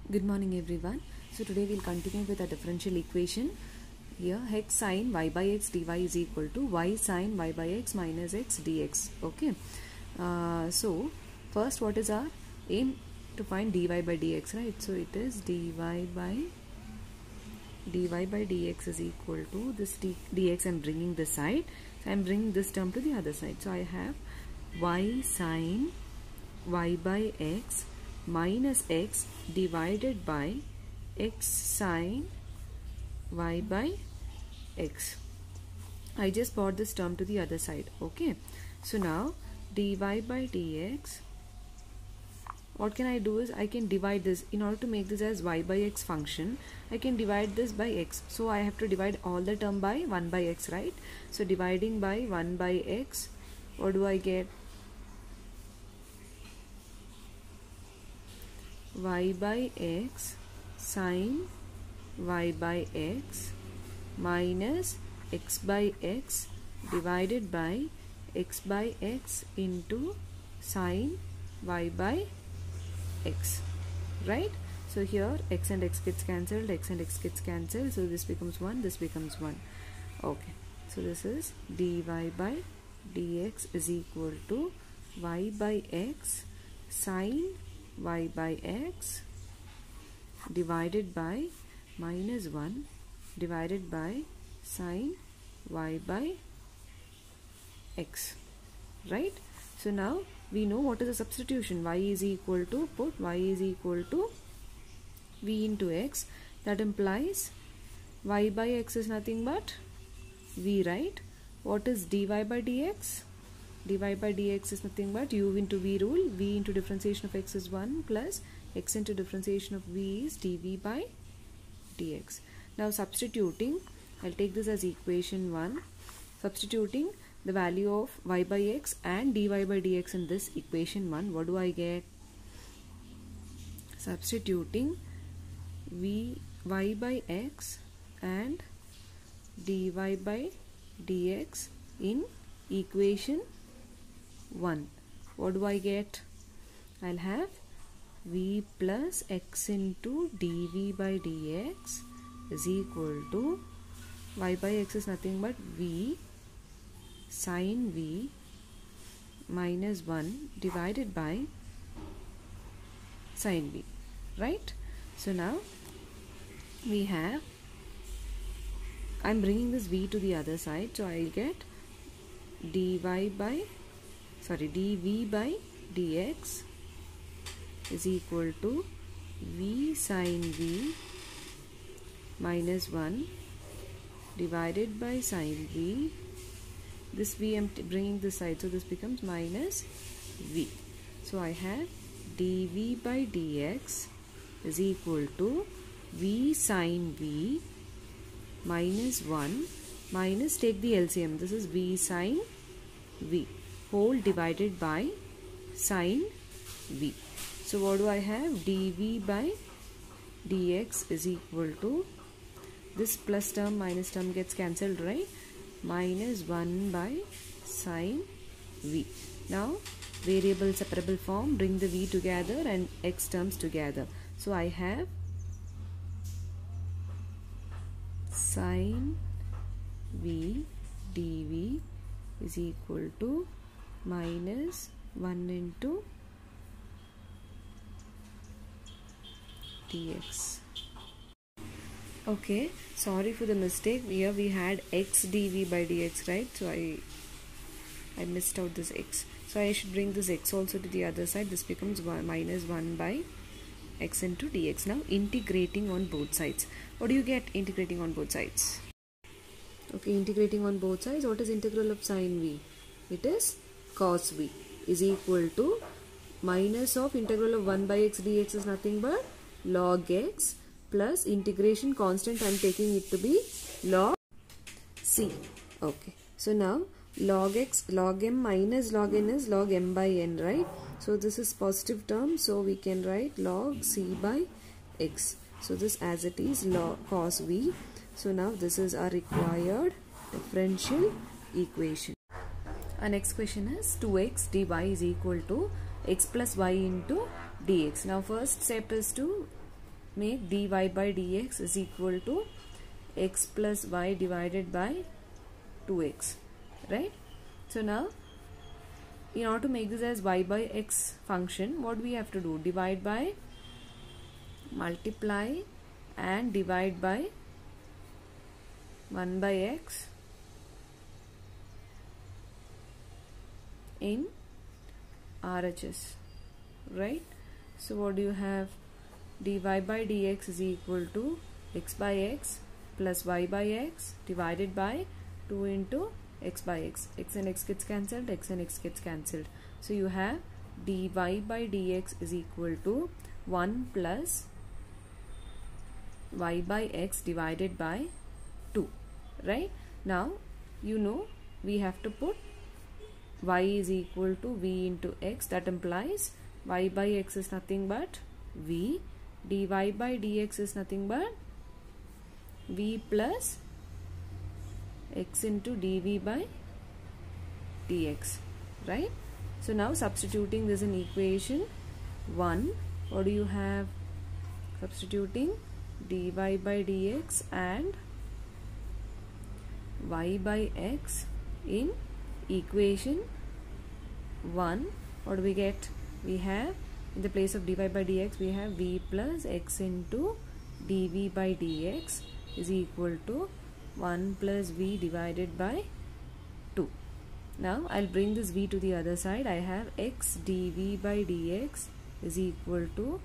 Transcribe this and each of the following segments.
Good morning everyone. So today we'll continue with a differential equation. Here x sin y by x dy is equal to y sin y by x minus x dx. Okay. So first what is our aim? To find dy by dx, right? So it is dy by dx is equal to this dx. I'm bringing this side. So I'm bringing this term to the other side. So I have y sin y by x minus x divided by x sin y by x. I just brought this term to the other side. Okay. So now dy by dx, what can I do is I can divide this. In order to make this as y by x function, I can divide this by x. So I have to divide all the term by 1 by x, right? So dividing by 1 by x, what do I get? Y by x sin y by x minus x by x divided by x by x into sin y by x, right? So here x and x gets cancelled, x and x gets cancelled, so this becomes 1, this becomes 1. Okay, so this is dy by dx is equal to y by x sin y by x divided by minus 1 divided by sin y by x, right? So now we know what is the substitution. Y is equal to, put y is equal to v into x. That implies y by x is nothing but v, right? What is dy by dx? Dy by dx is nothing but u into v rule. V into differentiation of x is 1 plus x into differentiation of v is dv by dx. Now substituting, I'll take this as equation 1. Substituting the value of y by x and dy by dx in this equation 1, what do I get? Substituting y by x and dy by dx in equation 1, what do I get? I'll have v plus x into dv by dx is equal to y by x is nothing but v sin v minus 1 divided by sin v, right? So now we have, I'm bringing this v to the other side, so I'll get dv by dx is equal to v sin v minus 1 divided by sin v. This v I'm bringing this side, so this becomes minus v. So I have dv by dx is equal to v sin v minus 1 minus, take the LCM, this is v sin v whole divided by sin v. So what do I have? dv by dx is equal to, this plus term minus term gets cancelled, right? Minus 1 by sin v. Now variable separable form, bring the v together and x terms together. So I have sin v dv is equal to minus 1 into dx. Okay, sorry for the mistake. Here we had x dv by dx, right? So I missed out this x. So I should bring this x also to the other side. This becomes minus 1 by x into dx. Now integrating on both sides. What do you get integrating on both sides? Okay, integrating on both sides. What is integral of sin v? It is cos v is equal to minus of integral of 1 by x dx is nothing but log x plus integration constant, I'm taking it to be log c. Okay, so now log x, log m minus log n is log m by n, right? So this is positive term, so we can write log c by x. So this as it is log cos v. So now this is our required differential equation. Our next question is 2x dy is equal to x plus y into dx. Now first step is to make dy by dx is equal to x plus y divided by 2x, right? So now in order to make this as y by x function, what we have to do? Divide by, multiply and divide by 1 by x in RHS, right? So what do you have? Dy by dx is equal to x by x plus y by x divided by 2 into x by x. X and x gets cancelled, x and x gets cancelled. So you have dy by dx is equal to 1 plus y by x divided by 2, right? Now you know we have to put y is equal to v into x. That implies y by x is nothing but v, dy by dx is nothing but v plus x into dv by dx, right? So now substituting this in equation 1, what do you have? Substituting dy by dx and y by x in equation 1, what do we get? We have, in the place of dy by dx, we have v plus x into dv by dx is equal to 1 plus v divided by 2. Now I'll bring this v to the other side. I have x dv by dx is equal to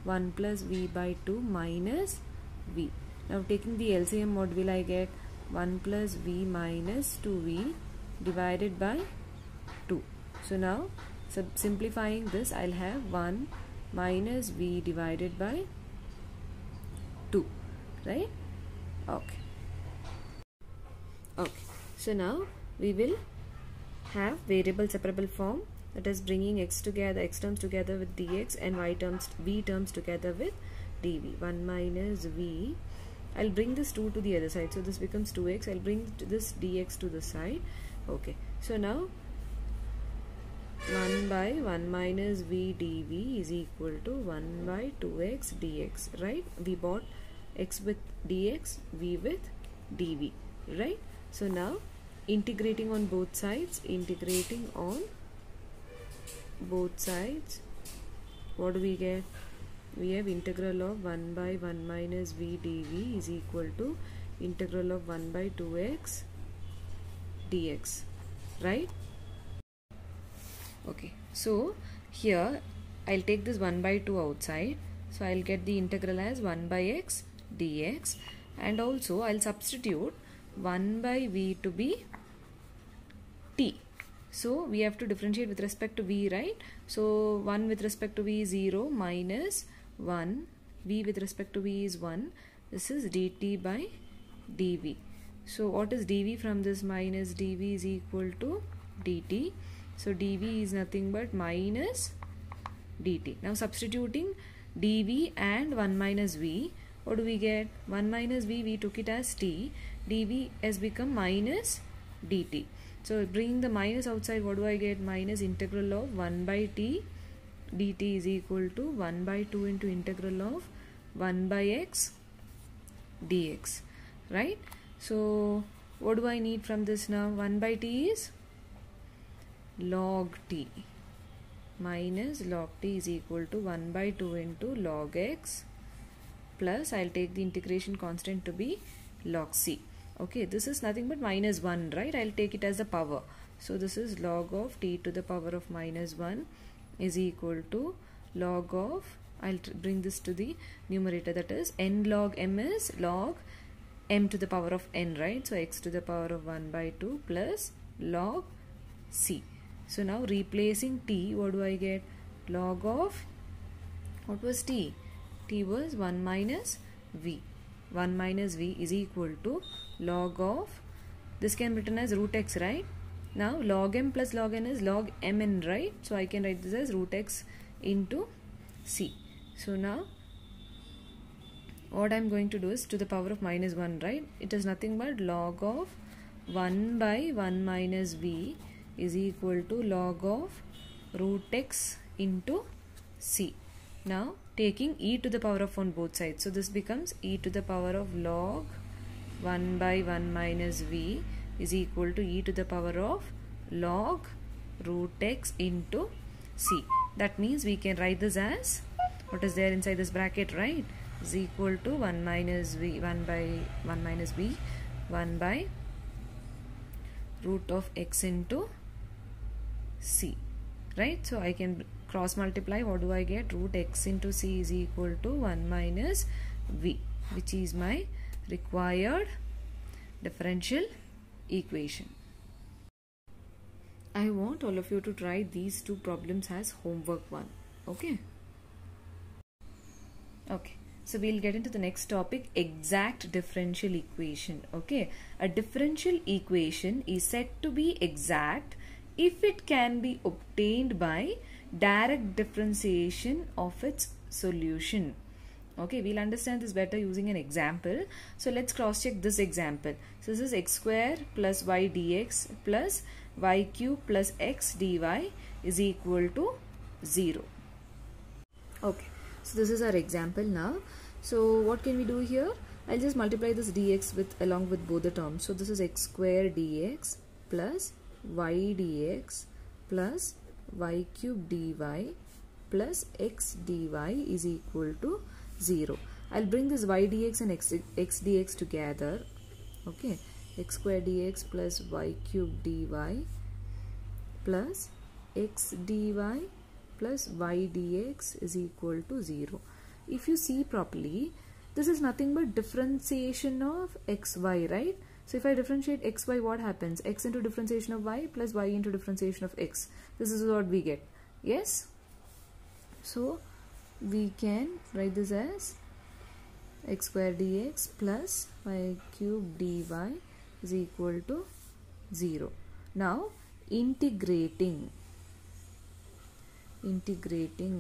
1 plus v by 2 minus v. Now taking the LCM, what will I get? 1 plus v minus 2v divided by 2. So now simplifying this, I'll have 1 minus v divided by 2, right? Okay. So now we will have variable separable form, that is bringing x terms together with dx and v terms together with dv. 1 minus v, I'll bring this 2 to the other side, so this becomes 2x. I'll bring this dx to the side. Okay, so now 1 by 1 minus v dv is equal to 1 by 2x dx, right? We bought x with dx, v with dv, right? So now integrating on both sides, what do we get? We have integral of 1 by 1 minus v dv is equal to integral of 1 by 2x dx, right? Okay, so here I'll take this 1 by 2 outside, so I'll get the integral as 1 by x dx, and also I'll substitute 1 by v to be t. So we have to differentiate with respect to v, right? So 1 with respect to v is 0 minus 1, v with respect to v is 1. This is dt by dv. So what is dv from this? Minus dv is equal to dt. So dv is nothing but minus dt. Now substituting dv and 1 minus v, what do we get? 1 minus v, we took it as t. dv has become minus dt. So bringing the minus outside, what do I get? Minus integral of 1 by t dt is equal to 1 by 2 into integral of 1 by x dx, right? So what do I need from this now? 1 by t is log t minus log t is equal to 1 by 2 into log x plus, I'll take the integration constant to be log c. Okay, this is nothing but minus 1, right? I'll take it as the power. So this is log of t to the power of minus 1 is equal to log of, I'll bring this to the numerator, that is n log m is log m to the power of n, right? So x to the power of 1 by 2 plus log c. So now replacing t, what do I get? Log of, what was t? T was 1 minus v. 1 minus v is equal to log of, this can be written as root x, right? Now log m plus log n is log mn, right? So I can write this as root x into c. So now what I'm going to do is to the power of minus 1, right? It is nothing but log of 1 by 1 minus v is equal to log of root x into c. Now taking e to the power of on both sides. So this becomes e to the power of log 1 by 1 minus v is equal to e to the power of log root x into c. That means we can write this as what is there inside this bracket, right? Is equal to 1 minus v, 1 by 1 minus v, 1 by root of x into c, right? So I can cross multiply. What do I get? Root x into c is equal to 1 minus v, which is my required differential equation. I want all of you to try these two problems as homework 1. Okay? Okay. So we'll get into the next topic, exact differential equation. Okay? A differential equation is said to be exact if it can be obtained by direct differentiation of its solution. Okay, we'll understand this better using an example. So let's cross check this example. So this is x square plus y dx plus y cube plus x dy is equal to 0. Okay, so this is our example now. So what can we do here? I'll just multiply this dx along with both the terms. So this is x square dx plus y dx plus y cube dy plus x dy is equal to 0. I'll bring this y dx and x dx together. Okay, x square dx plus y cube dy plus x dy plus y dx is equal to 0. If you see properly, this is nothing but differentiation of xy, right? So if I differentiate xy, what happens? X into differentiation of y plus y into differentiation of x. This is what we get. Yes? So we can write this as x square dx plus y cube dy is equal to 0. Now integrating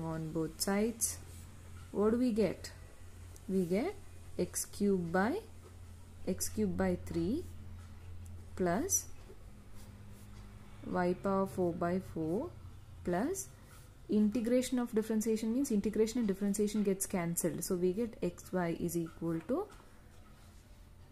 on both sides, what do we get? We get x cube by 3 plus y power 4 by 4 plus integration of differentiation means integration and differentiation gets cancelled. So we get xy is equal to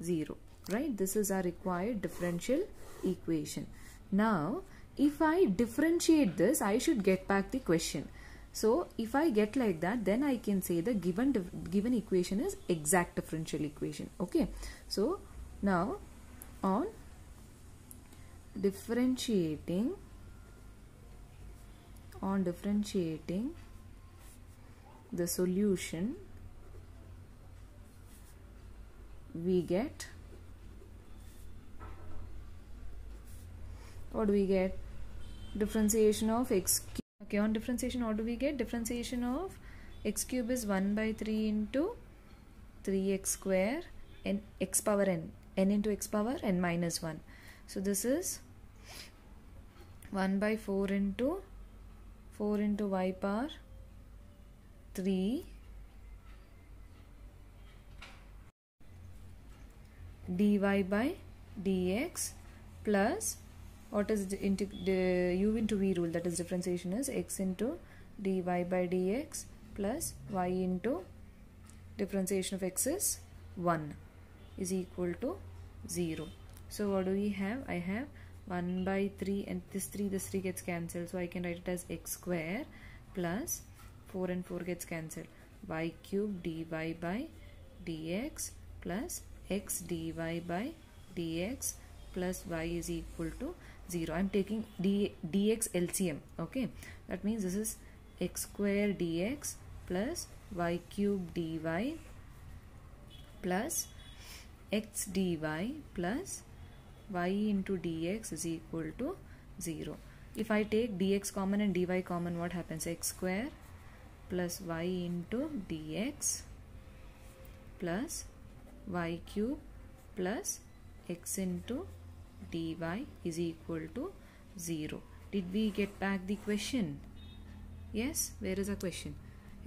0, right? This is our required differential equation. Now if I differentiate this, I should get back the question. So if I get like that, then I can say the given equation is exact differential equation. Okay, so now on differentiating the solution, we get, what do we get? Differentiation of x cube. Okay, on differentiation, what do we get? Differentiation of x cube is 1 by 3 into 3x square and x power n into x power n minus 1. So this is 1 by 4 into y power 3 dy by dx plus what is the u into v rule, that is differentiation is x into dy by dx plus y into differentiation of x is 1 is equal to 0. So what do we have? I have 1 by 3 and this 3 gets cancelled, so I can write it as x square plus 4 and 4 gets cancelled, y cube dy by dx plus x dy by dx plus y is equal to 0. I am taking dx LCM. Okay, that means this is x square dx plus y cube dy plus x dy plus y into dx is equal to 0. If I take dx common and dy common, what happens? X square plus y into dx plus y cube plus x into dy is equal to 0. Did we get back the question? Yes, where is the question?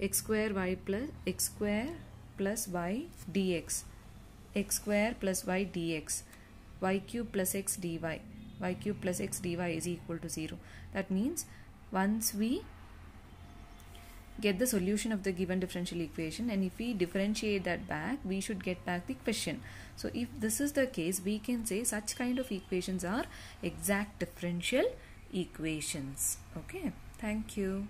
X square y plus x square plus y dx, x square plus y dx, y cube plus x dy, y cube plus x dy is equal to 0. That means once we get the solution of the given differential equation, and if we differentiate that back, we should get back the question. So if this is the case, we can say such kind of equations are exact differential equations. Okay, thank you.